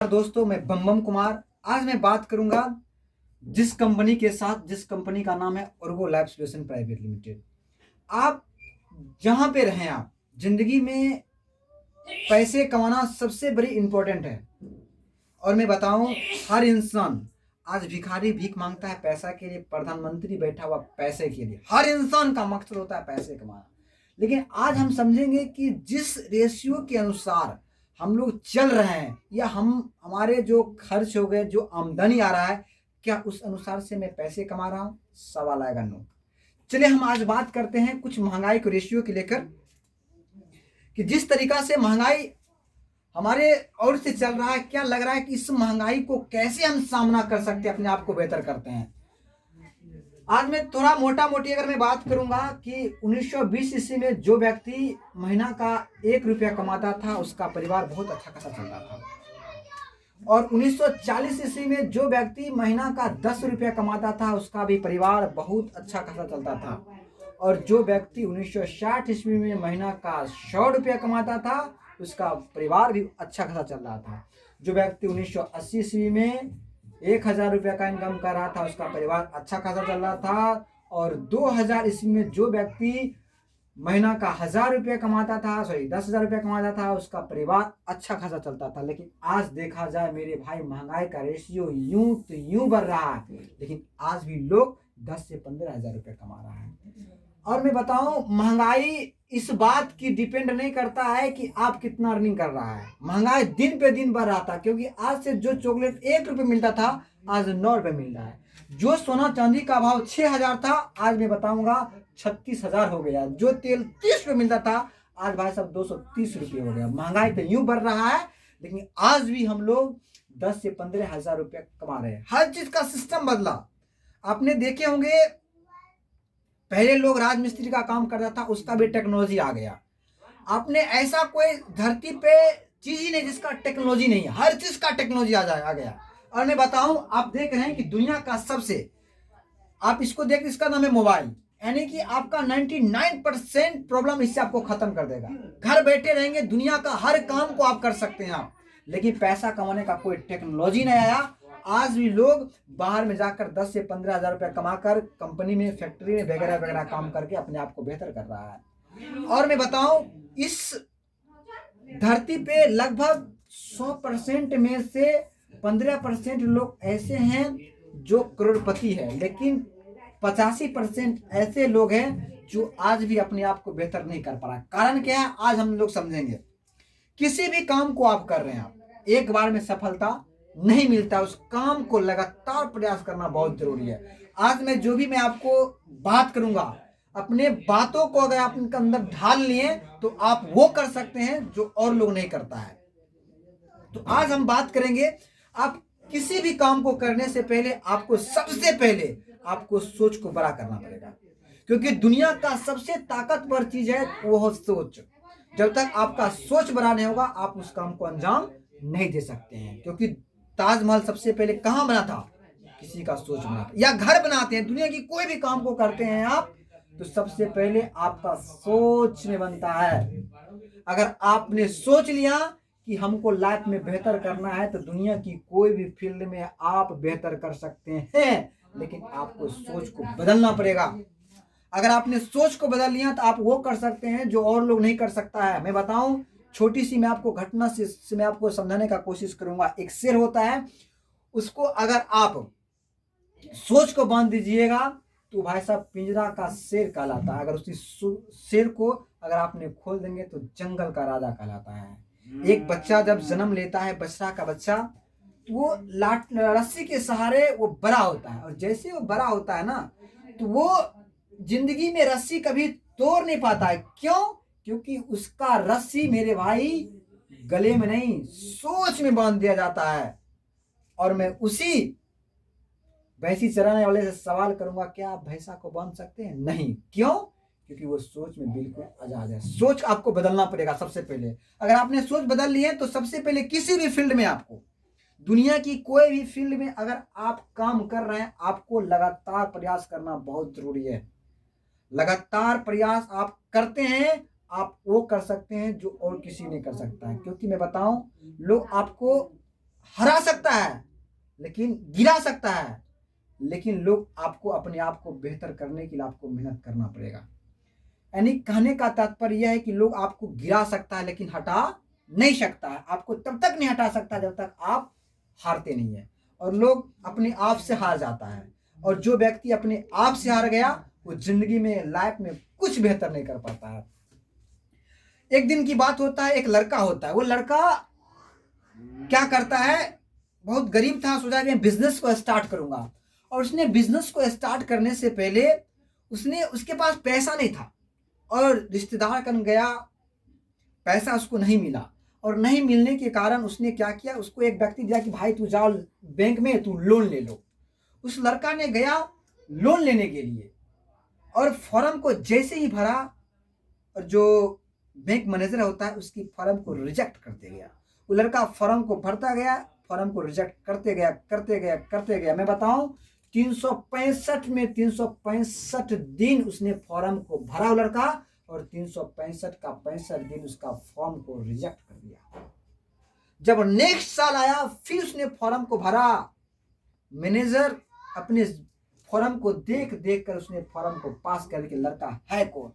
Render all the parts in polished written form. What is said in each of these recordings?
दोस्तों, मैं बम कुमार। आज मैं बात करूंगा जिस कंपनी के साथ, जिस कंपनी का नाम है Ergo life solution private limited. आप जहां पे रहें, आप जिंदगी में पैसे कमाना सबसे बड़ी इंपॉर्टेंट है। और मैं बताऊं, हर इंसान आज भिखारी भीख मांगता है पैसा के लिए, प्रधानमंत्री बैठा हुआ पैसे के लिए। हर इंसान का मकसद होता है पैसे कमाना। लेकिन आज हम समझेंगे कि जिस रेशियो के अनुसार हम लोग चल रहे हैं, या हमारे जो खर्च हो गए, जो आमदनी आ रहा है, क्या उस अनुसार से मैं पैसे कमा रहा हूं? सवाल आएगा नो। चलिए हम आज बात करते हैं कुछ महंगाई को रेशियो के लेकर, कि जिस तरीका से महंगाई हमारे और से चल रहा है, क्या लग रहा है कि इस महंगाई को कैसे हम सामना कर सकते हैं, अपने आप को बेहतर करते हैं। आज मैं थोड़ा मोटा मोटी अगर मैं बात करूंगा कि 1920 ईस्वी में जो व्यक्ति महीना का 1 रुपया कमाता था, उसका परिवार बहुत अच्छा खासा चल रहा था। और 1940 ईस्वी में जो व्यक्ति महीना का 10 रुपया कमाता था, उसका भी परिवार बहुत अच्छा खासा चलता था। और जो व्यक्ति 1960 ईस्वी में महीना का 100 रुपया कमाता था, उसका परिवार भी अच्छा खासा चल रहा था। जो व्यक्ति 1980 ईस्वी में 1000 रुपया का इनकम कर रहा था, उसका परिवार अच्छा खासा चल रहा था। और 2000 ईस्वी में जो व्यक्ति महीना का 1000 रुपया कमाता था, 10,000 रुपया कमाता था, उसका परिवार अच्छा खासा चलता था। लेकिन आज देखा जाए मेरे भाई, महंगाई का रेशियो यूं तो यूं बढ़ रहा है, लेकिन आज भी लोग 10 से 15,000 रुपया कमा रहा है। और मैं बताऊं, महंगाई इस बात की डिपेंड नहीं करता है कि आप कितना अर्निंग कर रहा है। महंगाई दिन पे दिन बढ़ रहा था, क्योंकि आज से जो चॉकलेट 1 रुपये मिलता था, आज 9 रुपये मिल रहा है। जो सोना चांदी का भाव 6,000 था, आज मैं बताऊंगा 36,000 हो गया। जो तेल 30 रुपये मिलता था, आज भाई साहब 230 रुपये हो गया। महंगाई तो यूं बढ़ रहा है, लेकिन आज भी हम लोग 10 से 15,000 रुपया कमा रहे हैं। हर चीज का सिस्टम बदला। आपने देखे होंगे, पहले लोग राजमिस्त्री का काम करता था, उसका भी टेक्नोलॉजी आ गया। आपने ऐसा कोई धरती पे चीज ही नहीं जिसका टेक्नोलॉजी नहीं है। हर चीज का टेक्नोलॉजी आ गया। और मैं बताऊं, आप देख रहे हैं कि दुनिया का सबसे, आप इसको देख, इसका नाम है मोबाइल। यानी कि आपका 99% प्रॉब्लम इससे आपको खत्म कर देगा। घर बैठे रहेंगे, दुनिया का हर काम को आप कर सकते हैं आप। लेकिन पैसा कमाने का कोई टेक्नोलॉजी नहीं आया। आज भी लोग बाहर में जाकर 10 से 15,000 रुपया कमाकर कंपनी में, फैक्ट्री में वगैरह वगैरह काम करके अपने आप को बेहतर कर रहा है। और मैं बताऊं, इस धरती पे लगभग 100% में से 15% लोग ऐसे हैं जो करोड़पति है, लेकिन 85% ऐसे लोग हैं जो आज भी अपने आप को बेहतर नहीं कर पा रहा। कारण क्या है, आज हम लोग समझेंगे। किसी भी काम को आप कर रहे हैं, आप एक बार में सफलता नहीं मिलता। उस काम को लगातार प्रयास करना बहुत जरूरी है। आज मैं आपको बात करूंगा, अपने बातों को अगर आप इनके अंदर ढाल लिए, तो आप वो कर सकते हैं जो और लोग नहीं करता है। तो आज हम बात करेंगे, आप किसी भी काम को करने से पहले आपको सबसे पहले आपको सोच को बड़ा करना पड़ेगा। क्योंकि दुनिया का सबसे ताकतवर चीज है वो है सोच। जब तक आपका सोच बड़ा नहीं होगा, आप उस काम को अंजाम नहीं दे सकते हैं। क्योंकि ताजमहल सबसे पहले कहां बना था? किसी का सोच बना था। या घर बनाते हैं, दुनिया की कोई भी काम को करते हैं आप, तो सबसे पहले आपका सोच में बनता है। अगर आपने सोच लिया कि हमको लाइफ में बेहतर करना है, तो दुनिया की कोई भी फील्ड में आप बेहतर कर सकते हैं। लेकिन आपको सोच को बदलना पड़ेगा। अगर आपने सोच को बदल लिया, तो आप वो कर सकते हैं जो और लोग नहीं कर सकता है। मैं बताऊं, छोटी सी मैं आपको घटना से मैं आपको समझाने का कोशिश करूंगा। एक शेर होता है, उसको अगर आप सोच को बांध दीजिएगा, तो भाई साहब पिंजरा का शेर कहलाता है। अगर उसी शेर को अगर आपने खोल देंगे, तो जंगल का राजा कहलाता है। एक बच्चा जब जन्म लेता है, बछड़ा का बच्चा, तो वो रस्सी के सहारे वो बड़ा होता है। और जैसे वो बड़ा होता है ना, तो वो जिंदगी में रस्सी कभी तोड़ नहीं पाता है। क्यों? क्योंकि उसका रस्सी मेरे भाई गले में नहीं, सोच में बांध दिया जाता है। और मैं उसी भैंसी चराने वाले से सवाल करूंगा, क्या आप भैंसा को बांध सकते हैं? नहीं। क्यों? क्योंकि वो सोच में बिल्कुल आजाद है। सोच आपको बदलना पड़ेगा सबसे पहले। अगर आपने सोच बदल ली है, तो सबसे पहले किसी भी फील्ड में, आपको दुनिया की कोई भी फील्ड में अगर आप काम कर रहे हैं, आपको लगातार प्रयास करना बहुत जरूरी है। लगातार प्रयास आप करते हैं, आप वो कर सकते हैं जो और किसी नहीं कर सकता है। क्योंकि मैं बताऊं, लोग आपको हरा सकता है, लेकिन गिरा सकता है, लेकिन लोग आपको अपने आप को बेहतर करने के लिए आपको मेहनत करना पड़ेगा। यानी कहने का तात्पर्य यह है कि लोग आपको गिरा सकता है लेकिन हटा नहीं सकता है। आपको तब तक नहीं हटा सकता जब तक आप हारते नहीं है। और लोग अपने आप से हार जाता है, और जो व्यक्ति अपने आप से हार गया वो जिंदगी में, लाइफ में कुछ बेहतर नहीं कर पाता है। एक दिन की बात होता है, एक लड़का होता है। वो लड़का क्या करता है, बहुत गरीब था, सोचा कि बिजनेस को स्टार्ट करूंगा। और उसने बिजनेस को स्टार्ट करने से पहले उसके पास पैसा नहीं था, और रिश्तेदार कन गया, पैसा उसको नहीं मिला। और नहीं मिलने के कारण उसने क्या किया, उसको एक व्यक्ति दिया कि भाई तू जाओ बैंक में, तू लोन ले लो। उस लड़का ने गया लोन लेने के लिए, और फॉर्म को जैसे ही भरा, और जो बैंक मैनेजर होता है उसकी फॉर्म को रिजेक्ट करते गया। वो लड़का फॉर्म को भरता गया, फॉर्म को रिजेक्ट करते गया। मैं बताऊं, 365 में 365 दिन उसने फॉर्म को भरा वो लड़का, और 365 का 65 दिन उसका फॉर्म को रिजेक्ट कर दिया। जब नेक्स्ट साल आया, फिर उसने फॉर्म को भरा। मैनेजर अपने फॉर्म को देख कर उसने फॉर्म को पास करके, लड़का है कौन,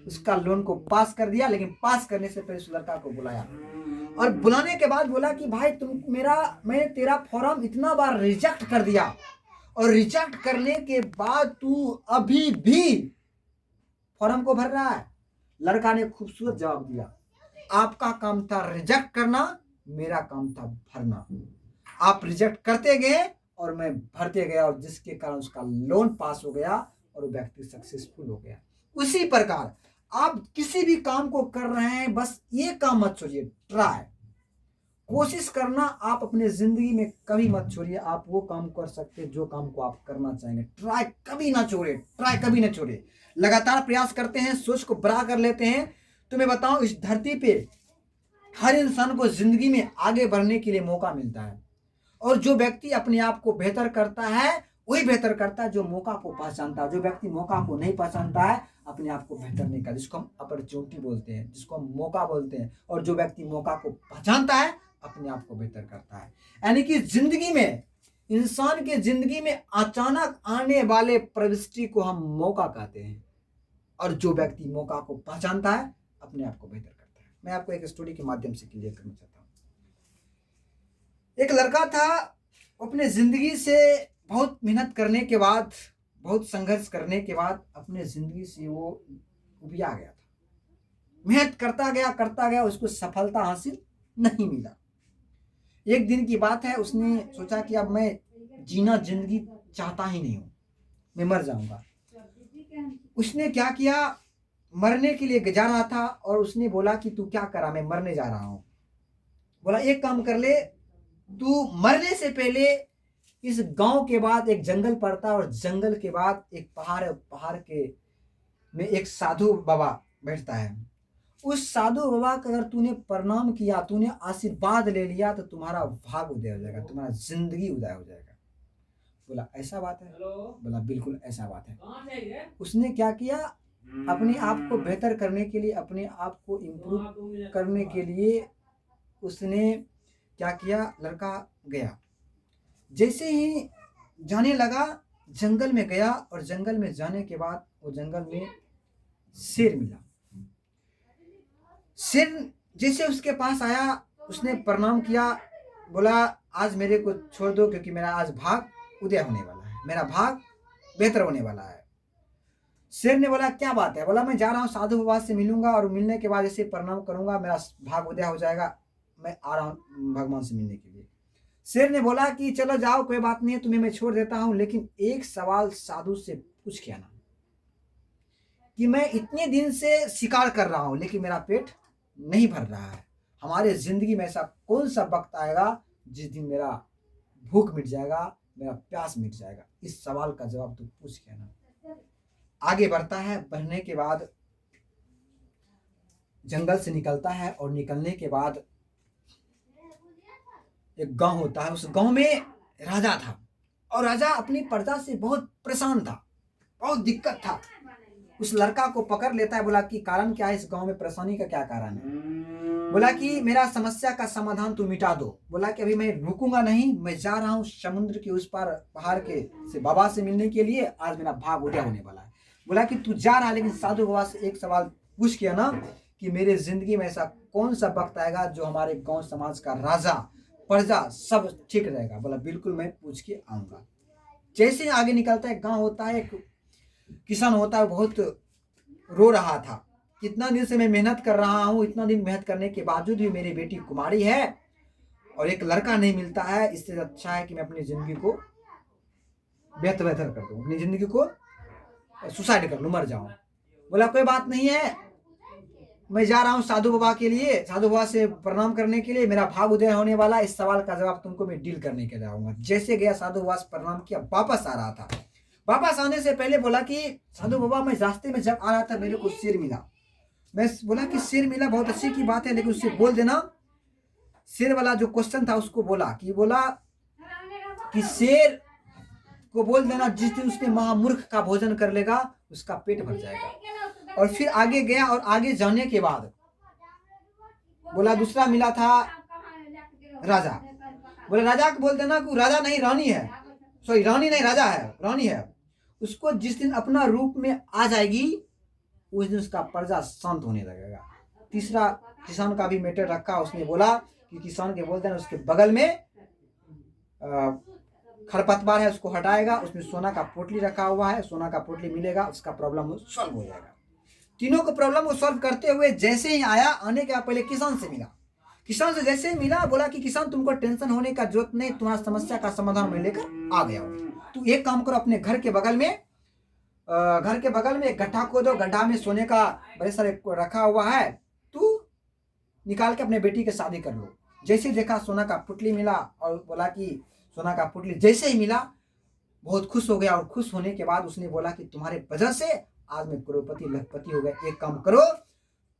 उसका लोन को पास कर दिया। लेकिन पास करने से पहले उस लड़का को बुलाया, और बुलाने के बाद बोला कि भाई मैंने तेरा फॉर्म इतना बार रिजेक्ट कर दिया, और रिजेक्ट करने के बाद तू अभी भी फॉर्म को भर रहा है। लड़का ने खूबसूरत जवाब दिया, आपका काम था रिजेक्ट करना, मेरा काम था भरना। आप रिजेक्ट करते गए और मैं भरते गया, और जिसके कारण उसका लोन पास हो गया और वो व्यक्ति सक्सेसफुल हो गया। उसी प्रकार आप किसी भी काम को कर रहे हैं, बस ये काम मत छोड़िए, ट्राई, कोशिश करना आप अपने जिंदगी में कभी मत छोड़िए। आप वो काम कर सकते हैं जो काम को आप करना चाहेंगे। ट्राई कभी ना छोड़े, लगातार प्रयास करते हैं, सोच को बड़ा कर लेते हैं। तो मैं बताऊं, इस धरती पे हर इंसान को जिंदगी में आगे बढ़ने के लिए मौका मिलता है, और जो व्यक्ति अपने आप को बेहतर करता है वही बेहतर करता है जो मौका को पहचानता है। जो व्यक्ति मौका को नहीं पहचानता है, अपने आप को बेहतर नहीं करता, जिसको हम अपॉर्चुनिटी बोलते हैं, जिसको हम मौका बोलते हैं। और जो व्यक्ति मौका को पहचानता है, अपने आप को बेहतर करता है। यानी कि जिंदगी में, इंसान के जिंदगी में अचानक आने वाले प्रविष्टि को हम मौका कहते हैं, और जो व्यक्ति मौका को पहचानता है, अपने आप को बेहतर करता है। मैं आपको एक स्टोरी के माध्यम से क्लियर करना चाहता हूँ। एक लड़का था, अपने जिंदगी से बहुत मेहनत करने के बाद, बहुत संघर्ष करने के बाद अपने जिंदगी से वो उबिया गया था। मेहनत करता गया, उसको सफलता हासिल नहीं मिला। एक दिन की बात है, उसने सोचा कि अब मैं जीना जिंदगी चाहता ही नहीं हूं, मैं मर जाऊंगा। उसने क्या किया, मरने के लिए जा रहा था, और उसने बोला कि तू क्या करा, मैं मरने जा रहा हूं। बोला एक काम कर ले, तू मरने से पहले इस गांव के बाद एक जंगल पड़ता है, और जंगल के बाद एक पहाड़ है, पहाड़ के में एक साधु बाबा बैठता है। उस साधु बाबा का अगर तूने प्रणाम किया, तूने आशीर्वाद ले लिया, तो तुम्हारा भाग उदय हो जाएगा, तुम्हारा जिंदगी उदय हो जाएगा। बोला ऐसा बात है? बोला बिल्कुल ऐसा बात है। उसने क्या किया, अपने आप को बेहतर करने के लिए, अपने आप को इम्प्रूव करने के लिए उसने क्या किया, लड़का गया। जैसे ही जाने लगा, जंगल में गया, और जंगल में जाने के बाद वो जंगल में शेर मिला। शेर जैसे उसके पास आया, उसने प्रणाम किया, बोला आज मेरे को छोड़ दो, क्योंकि मेरा आज भाग उदय होने वाला है, मेरा भाग बेहतर होने वाला है। शेर ने बोला क्या बात है? बोला मैं जा रहा हूँ, साधु बाबा से मिलूंगा, और मिलने के बाद जैसे प्रणाम करूंगा, मेरा भाग उदय हो जाएगा, मैं आ रहा हूँ भगवान से मिलने के लिए। शेर ने बोला कि चलो जाओ, कोई बात नहीं है, तुम्हें मैं छोड़ देता हूं, लेकिन एक सवाल साधु से पूछ के आना, कि मैं इतने दिन से शिकार कर रहा हूं, लेकिन मेरा पेट नहीं भर रहा है। हमारे जिंदगी में ऐसा कौन सा वक्त आएगा जिस दिन मेरा भूख मिट जाएगा, मेरा प्यास मिट जाएगा? इस सवाल का जवाब तू पूछ के आना। आगे बढ़ता है, बढ़ने के बाद जंगल से निकलता है, और निकलने के बाद एक गांव होता है। उस गांव में राजा था, और राजा अपनी प्रजा से बहुत परेशान था, बहुत दिक्कत था। उस लड़का को पकड़ लेता है, बोला कि कारण क्या है, इस गांव में परेशानी का क्या कारण है? बोला कि मेरा समस्या का समाधान तू मिटा दो। बोला कि अभी मैं रुकूंगा नहीं, मैं जा रहा हूँ समुद्र के उस पार पहाड़ के से बाबा से मिलने के लिए, आज मेरा भाग उदय होने वाला है। बोला कि तू जा रहा है, लेकिन साधु बाबा से एक सवाल पूछ किया ना कि मेरे जिंदगी में ऐसा कौन सा वक्त आएगा जो हमारे गांव समाज का राजा प्रजा सब ठीक रहेगा। बोला बिल्कुल मैं पूछ के आऊंगा। जैसे ही आगे निकलता है, गांव होता है, एक किसान होता है, बहुत रो रहा था, कितना दिन से मैं मेहनत कर रहा हूँ, इतना दिन मेहनत करने के बावजूद भी मेरी बेटी कुमारी है और एक लड़का नहीं मिलता है, इससे अच्छा है कि मैं अपनी जिंदगी को बेहतर कर दूं, अपनी जिंदगी को सुसाइड कर लूं, मर जाऊं। बोला कोई बात नहीं है, मैं जा रहा हूँ साधु बाबा के लिए, साधु बाबा से प्रणाम करने के लिए, मेरा भाग उदय होने वाला, इस सवाल का जवाब तुमको मैं डील करने के लिए आऊंगा। जैसे गया साधु बाबा से प्रणाम किया, वापस आ रहा था। वापस आने से पहले बोला कि साधु बाबा मैं रास्ते में जब आ रहा था मेरे को शेर मिला। मैं बोला कि शेर मिला बहुत अच्छी की बात है, लेकिन उससे बोल देना, शेर वाला जो क्वेश्चन था उसको बोला कि शेर को बोल देना जिस दिन उसने महामूर्ख का भोजन कर लेगा उसका पेट भर जाएगा। और फिर आगे गया और आगे जाने के बाद बोला दूसरा मिला था राजा। बोला राजा को बोल देना कि राजा नहीं रानी है, सॉरी रानी नहीं राजा है, रानी है। उसको जिस दिन अपना रूप में आ जाएगी उस दिन उसका प्रजा शांत होने लगेगा। तीसरा किसान का भी मैटर रखा, उसने बोला कि किसान के बोल देना उसके बगल में खरपतवार है उसको हटाएगा, उसमें सोना का पोटली रखा हुआ है, सोना का पोटली मिलेगा, उसका प्रॉब्लम सॉल्व हो जाएगा। तीनों को प्रॉब्लम को सॉल्व करते हुए जैसे ही आया, आने के पहले किसान से मिला। किसान से जैसे ही मिला बोला कि किसान तुमको टेंशन होने का जरूरत नहीं, तुम्हारा समस्या का समाधान मैं लेकर आ गया हूँ। तू एक काम करो, अपने घर के बगल में एक गड्ढा खोदो, गड्ढा में सोने का बड़े सारे रखा हुआ है, तू निकाल के अपने बेटी की शादी कर लो। जैसे देखा सोना का पुतली मिला और बोला कि सोना का पुतली जैसे ही मिला बहुत खुश हो गया, और खुश होने के बाद उसने बोला कि तुम्हारे वजह से आज मैं करोड़पति लखपति हो गया, एक काम करो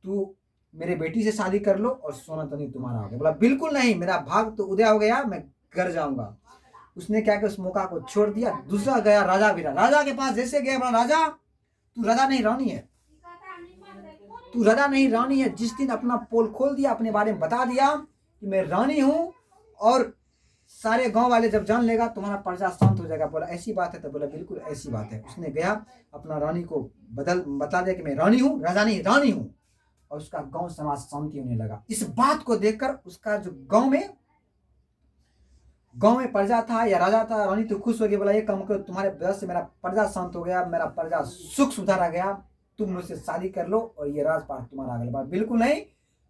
तू मेरे बेटी से शादी कर लो और सोना तनी तुम्हारा हो गया। बोला बिल्कुल नहीं, मेरा भाग तो उदय हो गया, मैं घर जाऊंगा। उसने क्या किया, उस मौका को छोड़ दिया। दूसरा गया राजा भी, राजा के पास जैसे गया, बोला राजा तू राजा नहीं रानी है, तू राजा नहीं रानी है। जिस दिन अपना पोल खोल दिया, अपने बारे में बता दिया कि मैं रानी हूं और सारे गांव वाले जब जान लेगा तुम्हारा प्रजा शांत हो जाएगा। बोला ऐसी बात है? तो बोला बिल्कुल ऐसी बात है। उसने गया अपना रानी को बता दिया कि मैं रानी हूँ, राजा नहीं रानी हूँ, और उसका गांव समाज शांति होने लगा। इस बात को देखकर उसका जो गांव में प्रजा था या राजा था, रानी तो खुश हो गई। बोला ये काम करो, तुम्हारे वजह से मेरा प्रजा शांत हो गया, मेरा प्रजा सुख सुधार आ गया, तुम मुझसे शादी कर लो और ये राजपाट तुम्हारा आ गया। बिल्कुल नहीं,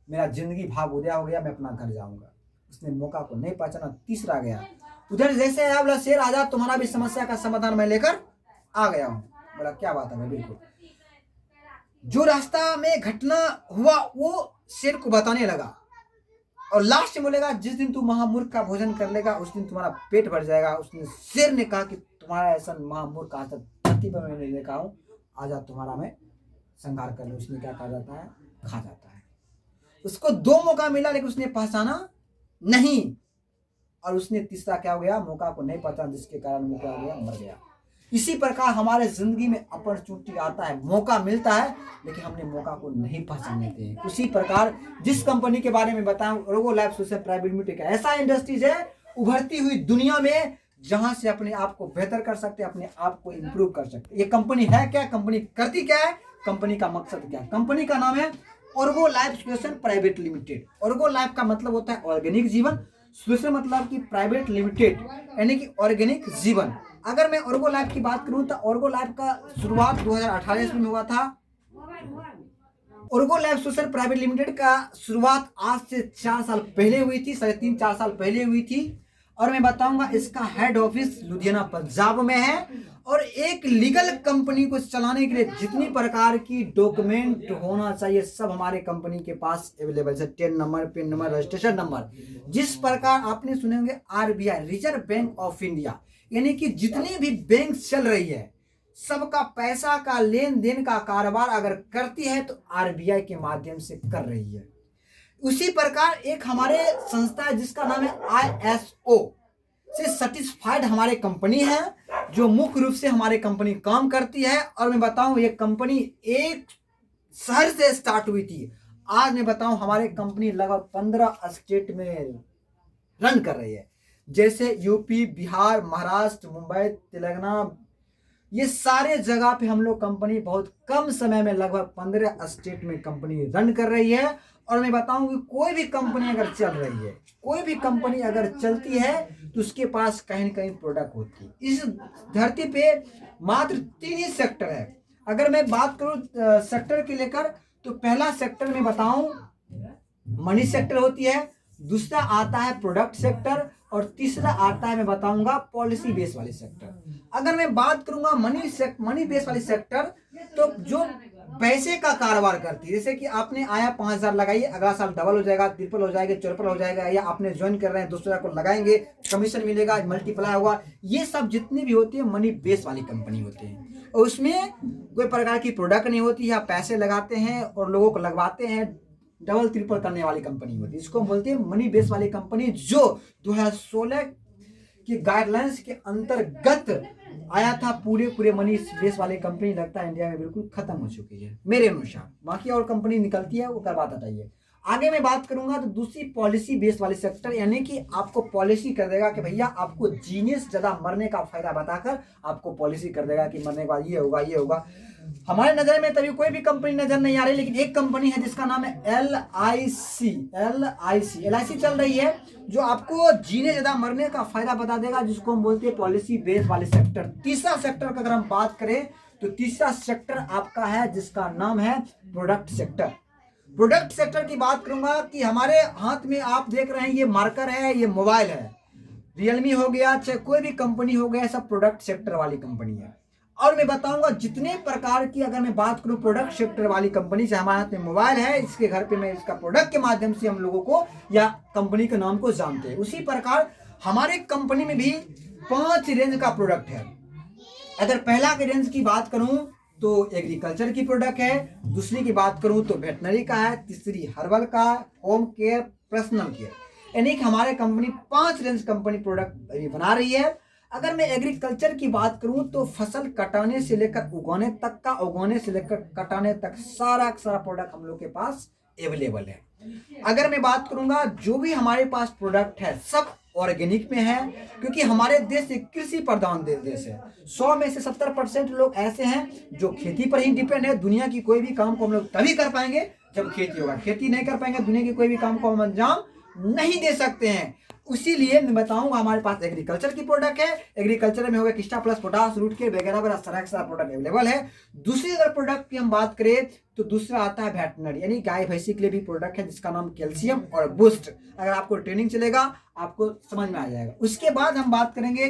मेरा जिंदगी भाग उदय हो गया, मैं अपना घर जाऊंगा। उसने मौका को नहीं पहचाना। तीसरा गया, उधर जैसे आया बोला शेर आजा, तुम्हारा भी समस्या का समाधान मैं लेकर आ गया हूँ। बोला क्या बात है? बिल्कुल। जो रास्ता में घटना हुआ वो शेर को बताने लगा और लास्ट में बोलेगा जिस दिन तू महामूर्ख का भोजन कर लेगा उस दिन तुम्हारा पेट भर जाएगा। उसने शेर ने कहा कि तुम्हारा ऐसा महामूर्ख आज तक धरती पर मैंने देखा हूँ, आजा तुम्हारा मैं संहार कर लूं। उसने क्या कहा जाता है, खा जाता है। उसको दो मौका मिला लेकिन उसने पहचाना नहीं, और उसने तीसरा क्या हो गया, मौका को नहीं पहचाना, जिसके कारण वो क्या हो गया, मर गया। इसी प्रकार हमारे जिंदगी में अपॉर्चुनिटी आता है, मौका मिलता है, लेकिन हमने मौका को नहीं पहचान लेते हैं। उसी प्रकार जिस कंपनी के बारे में बताऊं, ओर्गो लैब सोल्यूशन प्राइवेट लिमिटेड, ऐसा इंडस्ट्रीज है उभरती हुई दुनिया में जहां से अपने आप को बेहतर कर सकते हैं, अपने आप को इंप्रूव कर सकते हैं। ये कंपनी है क्या, कंपनी करती क्या है, कंपनी का मकसद क्या है? कंपनी का नाम है Orgo Life Solution private limited. Orgo Life का मतलब होता है ऑर्गेनिक जीवन, सोल्यूशन मतलब कि प्राइवेट लिमिटेड यानी कि ऑर्गेनिक जीवन। अगर मैं ओर्गो लाइफ की बात करूं तो ओर्गो लाइफ का शुरुआत 2018 ईस्वी में हुआ था। ओर्गो लाइफ सोल्यूशन प्राइवेट लिमिटेड का शुरुआत आज से 4 साल पहले हुई थी, 3.5-4 साल पहले हुई थी। और मैं बताऊंगा इसका हेड ऑफिस लुधियाना पंजाब में है। और एक लीगल कंपनी को चलाने के लिए जितनी प्रकार की डॉक्यूमेंट होना चाहिए सब हमारे कंपनी के पास अवेलेबल है। Ten number, pin number, registration number. जिस प्रकार आपने सुने होंगे RBI, reserve bank of India, यानी कि जितनी भी बैंक चल रही है सबका पैसा का लेन देन का कारोबार अगर करती है तो RBI के माध्यम से कर रही है। उसी प्रकार एक हमारे संस्था है जिसका नाम है ISO से सर्टिफाइड हमारे कंपनी है, जो मुख्य रूप से हमारे कंपनी काम करती है। और मैं बताऊं ये कंपनी एक शहर से स्टार्ट हुई थी, आज मैं बताऊं हमारे कंपनी लगभग 15 स्टेट में रन कर रही है, जैसे यूपी, बिहार, महाराष्ट्र, मुंबई, तेलंगाना, ये सारे जगह पे हम लोग कंपनी बहुत कम समय में लगभग 15 स्टेट में कंपनी रन कर रही है। और मैं बताऊं कि कोई भी कंपनी अगर चल रही है, कोई भी कंपनी अगर चलती है तो उसके पास कहीं न कहीं प्रोडक्ट होती है। इस धरती पे मात्र 3 ही सेक्टर है। अगर मैं बात करूं सेक्टर के लेकर, तो पहला सेक्टर में बताऊं मनी सेक्टर होती है, दूसरा आता है प्रोडक्ट सेक्टर, और तीसरा आता है मैं बताऊंगा पॉलिसी बेस वाली सेक्टर। अगर मैं बात करूंगा मनी बेस वाली सेक्टर, तो जो पैसे का कारोबार करती है, जैसे कि आपने आया 5,000 लगाइए, अगला साल डबल हो जाएगा, ट्रिपल हो जाएगा, चौपल हो जाएगा, या आपने ज्वाइन कर रहे हैं दूसरा को लगाएंगे, कमीशन मिलेगा, मल्टीप्लाई होगा, ये सब जितनी भी होती है मनी बेस वाली कंपनी होती है। और उसमें कोई प्रकार की प्रोडक्ट नहीं होती है, आप पैसे लगाते हैं और लोगों को लगवाते हैं, डबल ट्रिपल करने वाली कंपनी होती है। इसको हम बोलते हैं मनी बेस वाली कंपनी, जो 2016 की गाइडलाइंस के अंतर्गत आया था। पूरे मनी बेस वाली कंपनी लगता है इंडिया में बिल्कुल खत्म हो चुकी है मेरे अनुसार। बाकी और कंपनी निकलती है, वो कर बात हटाइए। आगे मैं बात करूंगा तो दूसरी पॉलिसी बेस वाले सेक्टर, यानी कि आपको पॉलिसी कर देगा कि भैया आपको जीने से ज्यादा मरने का फायदा बताकर आपको पॉलिसी कर देगा कि मरने के बाद ये होगा ये होगा। हमारे नजर में तभी कोई भी कंपनी नजर नहीं आ रही, लेकिन एक कंपनी है जिसका नाम है LIC चल रही है, जो आपको जीने ज्यादा मरने का फायदा बता देगा, जिसको हम बोलते हैं पॉलिसी बेस वाले सेक्टर। तीसरा सेक्टर का अगर हम बात करें तो तीसरा सेक्टर आपका है जिसका नाम है प्रोडक्ट सेक्टर। प्रोडक्ट सेक्टर की बात करूंगा कि हमारे हाथ में आप देख रहे हैं ये मार्कर है, ये मोबाइल है, रियलमी हो गया, चाहे कोई भी कंपनी हो गया, सब प्रोडक्ट सेक्टर वाली कंपनी है। और मैं बताऊंगा जितने प्रकार की, अगर मैं बात करूं प्रोडक्ट सेक्टर वाली कंपनी से, हमारे हाथ में मोबाइल है, इसके घर पे मैं इसका प्रोडक्ट के माध्यम से हम लोगों को या कंपनी के नाम को जानते हैं। उसी प्रकार हमारे कंपनी में भी 5 रेंज का प्रोडक्ट है। अगर पहला के रेंज की बात करूं तो एग्रीकल्चर की प्रोडक्ट है, दूसरी की बात करूं तो वेटनरी का है, तीसरी हर्बल का, होम केयर, पर्सनल केयर, यानी कि हमारे कंपनी 5 रेंज कंपनी प्रोडक्ट अभी बना रही है। अगर मैं एग्रीकल्चर की बात करूं तो फसल कटाने से लेकर उगाने तक का, उगाने से लेकर कटाने तक सारा प्रोडक्ट हम लोग के पास अवेलेबल है। अगर मैं बात करूंगा जो भी हमारे पास प्रोडक्ट है सब ऑर्गेनिक में है, क्योंकि हमारे देश एक कृषि प्रधान देश है। 100 में से 70% लोग ऐसे हैं जो खेती पर ही डिपेंड है। दुनिया की कोई भी काम को हम लोग तभी कर पाएंगे जब खेती होगा, खेती नहीं कर पाएंगे दुनिया की कोई भी काम को हम अंजाम नहीं दे सकते हैं। इसीलिए मैं बताऊंगा हमारे पास एग्रीकल्चर की प्रोडक्ट है, एग्रीकल्चर में होगा किस्टा प्लस, पोटास, रूट के वगैरह सारा प्रोडक्ट अवेलेबल है। दूसरी अगर प्रोडक्ट की हम बात करें तो दूसरा आता है वेटनरी, यानी गाय भैंसी के लिए भी प्रोडक्ट है जिसका नाम कैल्शियम और बूस्ट। अगर आपको ट्रेनिंग चलेगा आपको समझ में आ जाएगा। उसके बाद हम बात करेंगे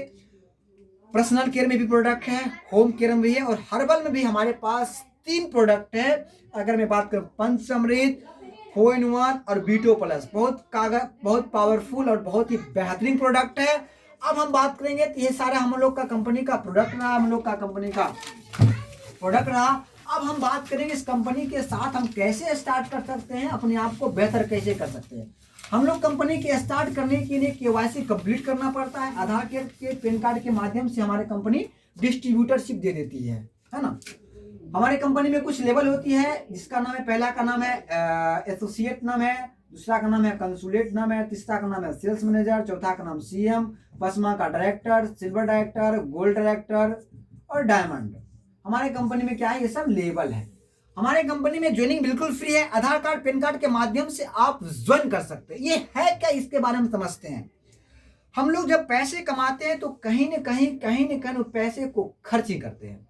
पर्सनल केयर में भी प्रोडक्ट है, होम केयर में भी है, और हर्बल में भी हमारे पास 3 प्रोडक्ट है। अगर मैं बात करूं पंचमृत, 4-in-1 और बीटो प्लस, बहुत पावरफुल और बहुत ही बेहतरीन प्रोडक्ट है। अब हम बात करेंगे तो ये सारा हम लोग का कंपनी का प्रोडक्ट रहा, हम लोग का कंपनी का प्रोडक्ट रहा। अब हम बात करेंगे इस कंपनी के साथ हम कैसे स्टार्ट कर सकते हैं, अपने आप को बेहतर कैसे कर सकते हैं। हम लोग कंपनी के स्टार्ट करने के लिए KYC कंप्लीट करना पड़ता है। आधार के पैन कार्ड के माध्यम से हमारे कंपनी डिस्ट्रीब्यूटरशिप दे देती है ना। हमारे कंपनी में कुछ लेवल होती है जिसका नाम है, पहला का नाम है एसोसिएट नाम है, दूसरा का नाम है कंसुलेट नाम है, तीसरा का नाम है सेल्स मैनेजर, चौथा का नाम CM, पांचवा का director, silver director, gold director और डायमंड। हमारे कंपनी में क्या है, ये सब लेवल है। हमारे कंपनी में ज्वाइनिंग बिल्कुल फ्री है। आधार कार्ड पैन कार्ड के माध्यम से आप ज्वाइन कर सकते हैं। ये है क्या, इसके बारे में समझते हैं। हम लोग जब पैसे कमाते हैं तो कहीं न कहीं पैसे को खर्च ही करते हैं,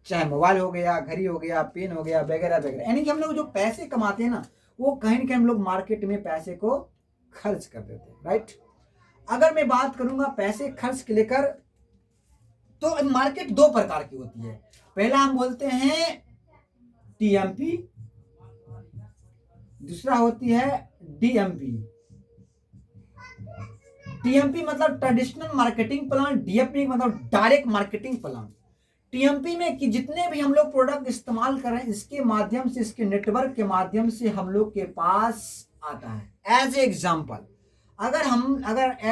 चाहे मोबाइल हो गया, घड़ी हो गया, पेन हो गया, वगैरह वगैरह। यानी कि हम लोग जो पैसे कमाते हैं ना, वो कहीं न कहीं हम लोग मार्केट में पैसे को खर्च कर देते हैं, राइट। अगर मैं बात करूंगा पैसे खर्च के लेकर, तो मार्केट 2 प्रकार की होती है। पहला हम बोलते हैं TMP, दूसरा होती है DMP। TMP मतलब ट्रेडिशनल मार्केटिंग प्लान, DMP मतलब डायरेक्ट मार्केटिंग प्लान। TMP में कि जितने भी हम लोग प्रोडक्ट इस्तेमाल कर रहे हैं, इसके माध्यम से, इसके नेटवर्क के माध्यम से हम लोग के पास आता है। एज ए एग्जाम्पल, अगर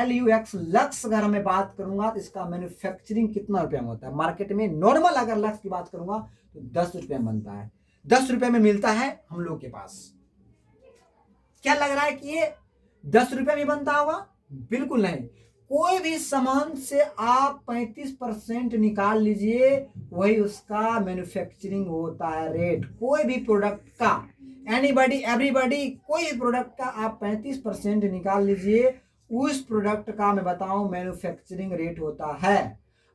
LUX लक्स अगर मैं बात करूंगा तो इसका मैन्युफैक्चरिंग कितना रुपया में होता है मार्केट में। नॉर्मल अगर लक्स की बात करूंगा तो 10 रुपये में बनता है, 10 रुपये में मिलता है हम लोग के पास। क्या लग रहा है कि ये 10 रुपये में बनता होगा? बिल्कुल नहीं। कोई भी सामान से आप 35% निकाल लीजिए, वही उसका मैन्युफैक्चरिंग होता है रेट। कोई भी प्रोडक्ट का, एनीबॉडी एवरीबॉडी, कोई भी प्रोडक्ट का आप 35% निकाल लीजिए, उस प्रोडक्ट का मैं बताऊं मैन्युफैक्चरिंग रेट होता है।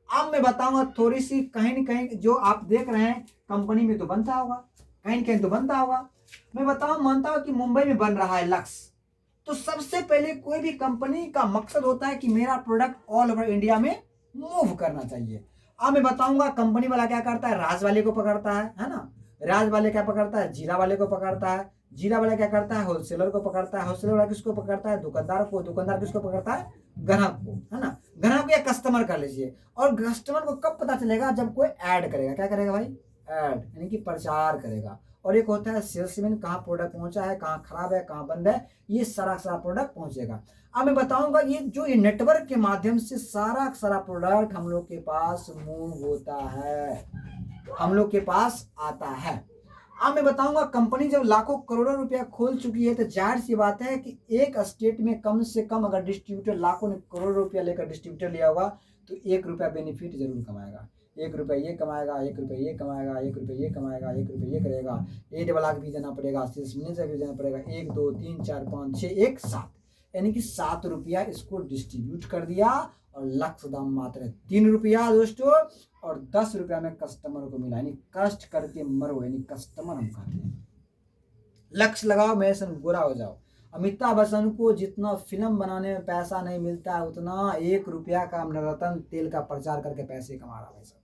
अब मैं बताऊंगा थोड़ी सी, कहीं न कहीं जो आप देख रहे हैं कंपनी में तो बनता होगा, कहीं न कहीं तो बनता होगा। मैं बताऊं, मानता हूं कि मुंबई में बन रहा है लक्स, तो सबसे पहले कोई भी कंपनी का मकसद होता है कि मेरा प्रोडक्ट ऑल ओवर इंडिया में मूव करना चाहिए। अब मैं बताऊंगा कंपनी वाला क्या करता है, राज वाले को पकड़ता है ना, राज वाले क्या पकड़ता है, जीरा वाले को पकड़ता है, जीरा वाला क्या करता है, होलसेलर को पकड़ता है, होलसेलर वाला किसको पकड़ता है, दुकानदार को, दुकानदार किसको पकड़ता है, ग्राहक को, है ना, ग्राहक या कस्टमर कर लीजिए। और कस्टमर को कब पता चलेगा, जब कोई ऐड करेगा। क्या करेगा भाई, ऐड यानी कि प्रचार करेगा। और एक होता है सेल्समैन, कहाँ प्रोडक्ट पहुंचा है, कहाँ खराब है, कहाँ बंद है, ये सारा प्रोडक्ट पहुंचेगा। अब मैं बताऊंगा ये जो ये नेटवर्क के माध्यम से सारा प्रोडक्ट हम लोग के पास मूव होता है, हम लोग के पास आता है। अब मैं बताऊंगा कंपनी जब लाखों करोड़ों रुपया खोल चुकी है, तो जाहिर सी बात है कि एक स्टेट में कम से कम अगर डिस्ट्रीब्यूटर लाखों ने करोड़ों रुपया लेकर डिस्ट्रीब्यूटर लिया होगा, तो 1 रुपया बेनिफिट जरूर कमाएगा। 1 रुपया ये कमाएगा, 1 रुपया ये कमाएगा, 1 रुपया ये कमाएगा, 1 रुपया ये करेगा, एड वाला भी देना पड़ेगा, सेल्स मैनेजर भी देना पड़ेगा, 1 2 3 4 5 6 1 7, यानी कि 7 रुपया इसको डिस्ट्रीब्यूट कर दिया। और लक्ष्य दाम मात्र 3 रुपया दोस्तों, और 10 रुपया में कस्टमर को मिला, यानी कष्ट करके मरो, यानी कस्टमर हम खाते हैं। लक्ष्य लगाओ, मेरे संग गोरा हो जाओ। अमिताभ बच्चन को जितना फिल्म बनाने में पैसा नहीं मिलता है, उतना 1 रुपया का नवरत्न तेल का प्रचार करके पैसे कमा रहा है।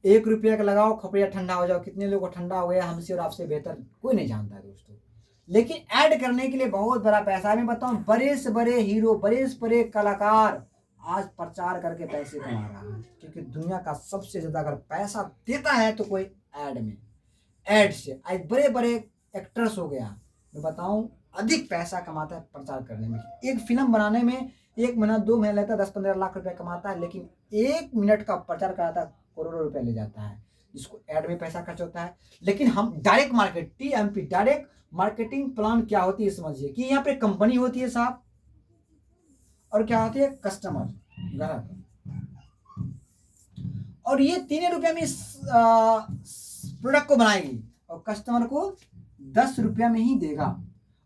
1 रुपया का लगाओ, खपड़िया ठंडा हो जाओ। कितने लोगों को ठंडा हो गया, हमसे और आपसे बेहतर कोई नहीं जानता है दोस्तों। लेकिन ऐड करने के लिए बहुत बड़ा पैसा है। मैं बताऊं, बड़े से बड़े हीरो, बड़े से बड़े कलाकार आज प्रचार करके पैसे कमा रहा है, क्योंकि दुनिया का सबसे ज्यादा अगर पैसा देता है तो कोई ऐड में, ऐड से। आज बड़े बड़े एक्टर्स हो गया, मैं बताऊं अधिक पैसा कमाता है प्रचार करने में। एक फिल्म बनाने में 1 महीना 2 महीना लगता है, 10-15 लाख रुपए कमाता है, लेकिन 1 मिनट का प्रचार कराता है, करोड़ों रुपए ले जाता है, जिसको ऐड में पैसा खर्च होता है। लेकिन हम direct market, TMP direct marketing plan क्या होती है समझिए, कि यहाँ पे कंपनी होती है साहब, और क्या होती है, कस्टमर, ग्राहक, और ये 3 रुपया में इस प्रोडक्ट को बनाएगी और कस्टमर को 10 रुपया में ही देगा।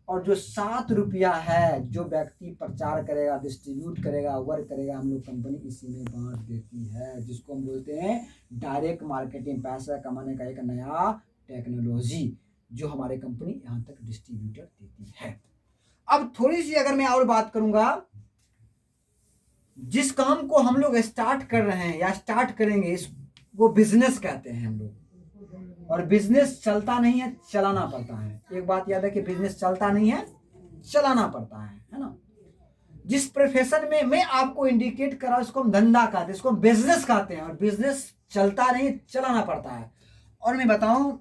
और जो 7 रुपया है, जो व्यक्ति प्रचार करेगा, डिस्ट्रीब्यूट करेगा, वर्क करेगा, हम लोग कंपनी इसी में बांट देती है, जिसको हम बोलते हैं डायरेक्ट मार्केटिंग, पैसा कमाने का एक नया टेक्नोलॉजी, जो हमारे कंपनी यहाँ तक डिस्ट्रीब्यूटर देती है। अब थोड़ी सी अगर मैं और बात करूंगा, जिस काम को हम लोग स्टार्ट कर रहे हैं या स्टार्ट करेंगे, इसको बिजनेस कहते हैं हम लोग। और बिजनेस चलता नहीं है, चलाना पड़ता है। एक बात याद है कि बिजनेस चलता नहीं है, चलाना पड़ता है ना। जिस प्रोफेशन में मैं आपको इंडिकेट कर रहा हूं, इसको हम धंधा कहते हैं, इसको हम बिजनेस कहते हैं। और बिजनेस चलता नहीं, चलाना पड़ता है। और मैं बताऊं,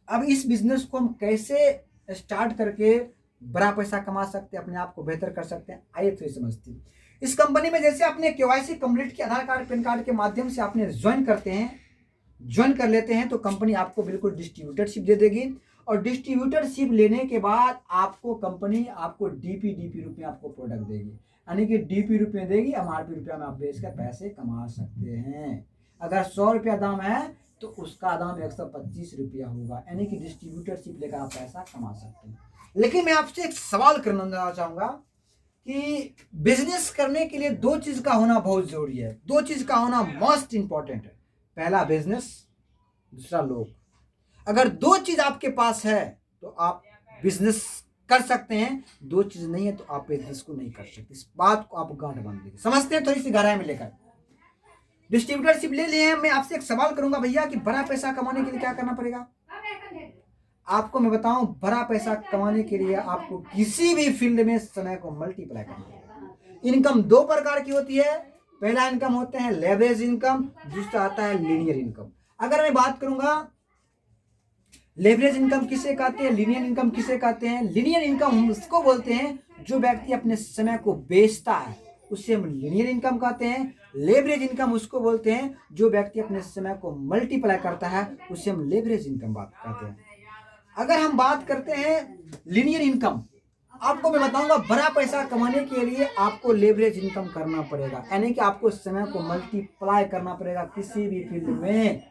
अब इस बिजनेस को हम कैसे स्टार्ट करके बड़ा पैसा कमा सकते हैं, अपने आप को बेहतर कर सकते हैं, आइए तो समझते हैं। इस कंपनी में जैसे अपने KYC कंप्लीट के आधार कार्ड, पैन कार्ड के माध्यम से आपने ज्वाइन कर लेते हैं, तो कंपनी आपको बिल्कुल डिस्ट्रीब्यूटरशिप दे देगी। और डिस्ट्रीब्यूटरशिप लेने के बाद आपको कंपनी आपको DP रूप में आपको प्रोडक्ट देगी, यानी कि DP रूप में देगी, MRP रुपया में आप बेचकर पैसे कमा सकते हैं। अगर 100 रुपया दाम है तो उसका दाम 125 रुपया होगा, यानी कि डिस्ट्रीब्यूटरशिप लेकर आप पैसा कमा सकते हैं। लेकिन मैं आपसे एक सवाल करना चाहूंगा कि बिजनेस करने के लिए 2 चीज का होना बहुत जरूरी है, 2 चीज का होना मोस्ट इंपॉर्टेंट है। पहला बिजनेस, दूसरा लोग। अगर 2 चीज आपके पास है तो आप बिजनेस कर सकते हैं, 2 चीज नहीं है तो आप बिजनेस को नहीं कर सकते। इस बात को आप गांठ बांध लीजिए, समझते हैं थोड़ी सी गहराई में लेकर। डिस्ट्रीब्यूटरशिप ले लिए हैं, मैं आपसे एक सवाल करूंगा भैया कि बड़ा पैसा कमाने के लिए क्या करना पड़ेगा। आपको मैं बताऊं, बड़ा पैसा कमाने के लिए आपको किसी भी फील्ड में समय को मल्टीप्लाई करना पड़ेगा। इनकम 2 प्रकार की होती है। पहला इनकम होते हैं लेवरेज इनकम, दूसरा आता है लीनियर इनकम। अगर मैं बात करूंगा लेवरेज इनकम किसे कहते हैं, लीनियर इनकम किसे कहते हैं। लीनियर इनकम उसको बोलते हैं जो व्यक्ति अपने समय को बेचता है, उसे हम लीनियर इनकम कहते हैं। लेवरेज इनकम उसको बोलते हैं जो व्यक्ति अपने समय को मल्टीप्लाई करता है, उसे हम लेवरेज इनकम बात कहते हैं। अगर हम बात करते हैं लीनियर इनकम, आपको मैं बताऊंगा बड़ा पैसा कमाने के लिए आपको लेवरेज इनकम करना पड़ेगा, यानी कि आपको समय को मल्टीप्लाई करना पड़ेगा किसी भी फील्ड में।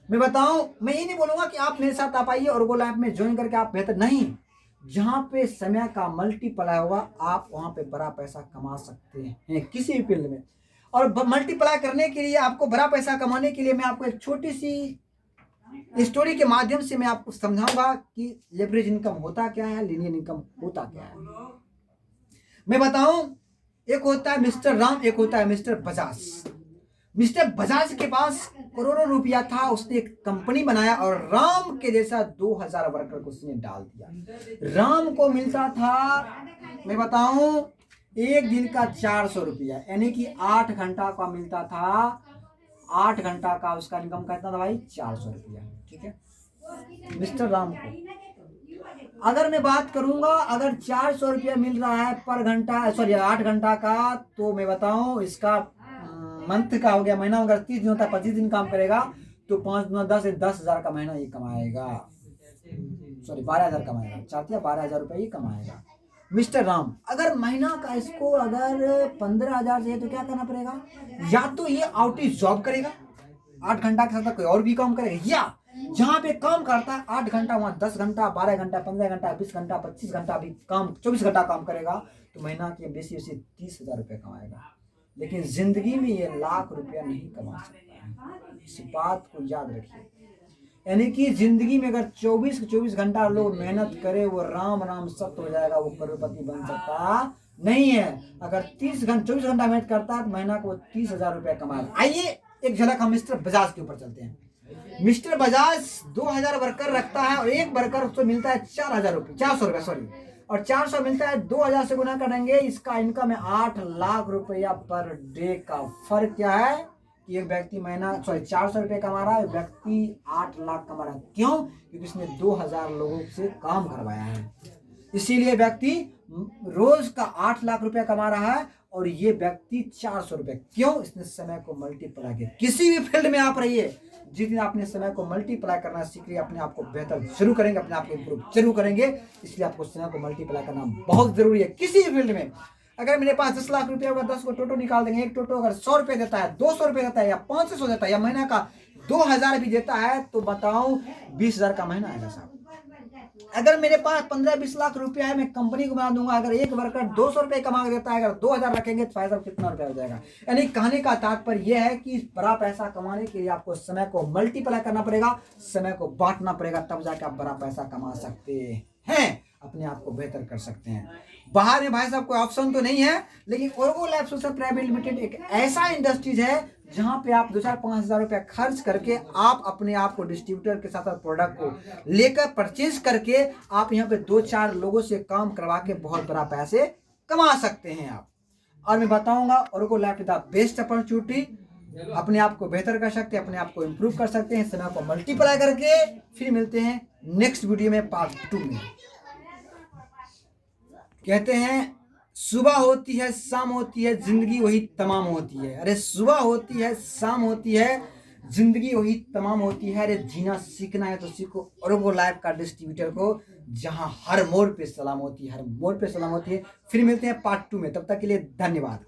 मैं बताऊं, मैं ये नहीं बोलूंगा कि आप मेरे साथ आप आइए और अर्गो लैब में ज्वाइन करके आप बेहतर, नहीं, जहां पे समय का मल्टीप्लाई होगा आप वहां पे बड़ा पैसा कमा सकते हैं किसी भी फील्ड में। और मल्टीप्लाई करने के लिए, आपको बड़ा पैसा कमाने के लिए मैं आपको एक छोटी सी स्टोरी के माध्यम से मैं आपको समझाऊंगा कि लेवरेज इनकम होता क्या है, लीनियर इनकम होता क्या है। मैं बताऊं, एक होता है मिस्टर राम, एक होता है मिस्टर बजाज। मिस्टर बजाज के पास करोड़ों रुपया था, उसने एक कंपनी बनाया और राम के जैसा 2000 वर्कर को उसने डाल दिया। राम को मिलता था, मैं बताऊं, एक दिन का 400 रुपया, यानी कि 8 घंटा का मिलता था। 8 घंटा का उसका इनकम कितना था भाई, 400 रुपया। ठीक है, मिस्टर राम को अगर मैं बात करूंगा, अगर 400 रुपया मिल रहा है पर घंटा, सॉरी 8 घंटा का, तो मैं बताऊं इसका मंथ का हो गया, महीना अगर 30 दिन होता है, 25 दिन काम करेगा तो 5 गुना 10 10,000 का महीना ये कमाएगा, सॉरी 12,000 कमाएगा, 12,000 रुपये ये कमाएगा मिस्टर राम। अगर महीना का इसको अगर 15,000 चाहिए तो क्या करना पड़ेगा, या तो ये आउटी जॉब करेगा 8 घंटा के साथ, कोई और भी काम करेगा, या जहां पे काम करता है 8 घंटा वहां 10 घंटा, 12 घंटा, 15 घंटा, 20 घंटा, 25 घंटा भी काम, 24 घंटा काम करेगा तो महीना के बेसी 30,000 रुपये कमाएगा। लेकिन जिंदगी में ये लाख रुपया नहीं कमा सकता है, इस बात को याद रखिए। यानी कि जिंदगी में अगर 24 घंटा लोग मेहनत करे, वो राम राम सत्य हो जाएगा, वो करोड़पति बन सकता नहीं है। अगर 24 घंटा मेहनत करता है तो महीना को 30,000 रुपया कमाएगा। आइए एक झलक हम मिस्टर बजाज के ऊपर चलते हैं। मिस्टर बजाज 2000 वर्कर रखता है और एक वर्कर उसको मिलता है 4,000 रुपये, 400 रुपये सॉरी, और 400 मिलता है, 2000 से गुना करेंगे, इसका इनकम है 8 लाख रुपया पर डे का। फर्क क्या है कि एक व्यक्ति महीना 400 रुपये कमा रहा है, एक व्यक्ति 8 लाख कमा रहा है। क्यों? क्योंकि इसने 2000 लोगों से काम करवाया है, इसीलिए व्यक्ति रोज का 8 लाख रुपया कमा रहा है और ये व्यक्ति 400 रुपये। क्यों? इसने समय को मल्टीप्लाई किया। किसी भी फील्ड में आप रहिए, जिस दिन आपने समय को मल्टीप्लाई करना सीख लिया, अपने आप को बेहतर जरूर करेंगे, अपने आप को इम्प्रूव जरूर करेंगे। इसलिए आपको समय को मल्टीप्लाई करना बहुत जरूरी है किसी भी फील्ड में। अगर मेरे पास 10 लाख रुपया होगा, 10 को टोटो निकाल देंगे, एक टोटो अगर 100 रुपये देता है, 200 रुपये देता है, या 500 देता है, या महीना का 2000 भी देता है, तो बताओ 20,000 का महीना आएगा साहब। अगर मेरे पास 15-20 लाख रुपया है, मैं कंपनी को बना दूंगा, अगर एक वर्कर 200 रुपये कमा देता है, अगर 2000 रखेंगे तो फायदा कितना रुपया हो जाएगा। यानी कहने का तात्पर्य यह है कि बड़ा पैसा कमाने के लिए आपको समय को मल्टीप्लाई करना पड़ेगा, समय को बांटना पड़ेगा, तब जाकर आप बड़ा पैसा कमा सकते हैं, अपने आप को बेहतर कर सकते हैं। बाहर में भाई साहब कोई ऑप्शन तो नहीं है, लेकिन Ergo lab solution private limited एक ऐसा इंडस्ट्रीज है जहां पे आप 2-4-5 रुपया खर्च करके आप अपने आप को डिस्ट्रीब्यूटर के साथ प्रोडक्ट को लेकर परचेज करके आप यहाँ पे 2-4 लोगों से काम करवा के बहुत बड़ा पैसे कमा सकते हैं आप। और मैं बताऊंगा Ergo lab the best opportunity, अपने आप को बेहतर कर सकते हैं, अपने आप को इम्प्रूव कर सकते हैं, समय को मल्टीप्लाई करके। फिर मिलते हैं नेक्स्ट वीडियो में पार्ट 2 में। कहते हैं सुबह होती है शाम होती है जिंदगी वही तमाम होती है। अरे सुबह होती है शाम होती है जिंदगी वही तमाम होती है। अरे जीना सीखना है तो सीखो अर्गो लैब का डिस्ट्रीब्यूटर को, जहां हर मोड़ पे सलाम होती है, हर मोड़ पे सलाम होती है। फिर मिलते हैं पार्ट 2 में, तब तक के लिए धन्यवाद।